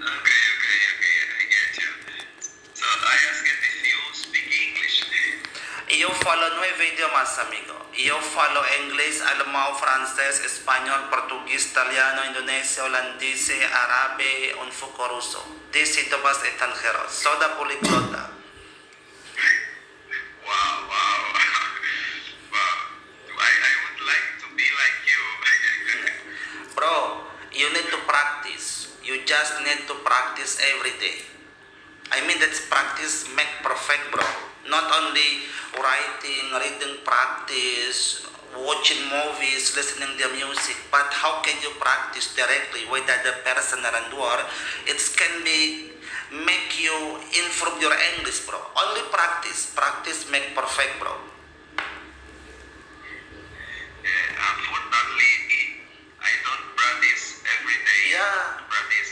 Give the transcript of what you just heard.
Okay, I get you. So I asked if you speak English. Io falo nueve idiomas, amigo. Io falo inglés, alemão, francés, español, portugués, italiano, indonesio, holandés, árabe, un poco ruso. 10 idiomas extranjeros. Soda poliglota. Wow, wow. Wow. I would like to be like you. Bro, you need to practice. You just need to practice every day. I mean, that's practice make perfect, bro. Not only writing, reading practice, watching movies, listening to music, but how can you practice directly with the person around you? It can be make you improve your English, bro. Only practice. Practice make perfect, bro. Unfortunately, I don't practice every day. Yeah,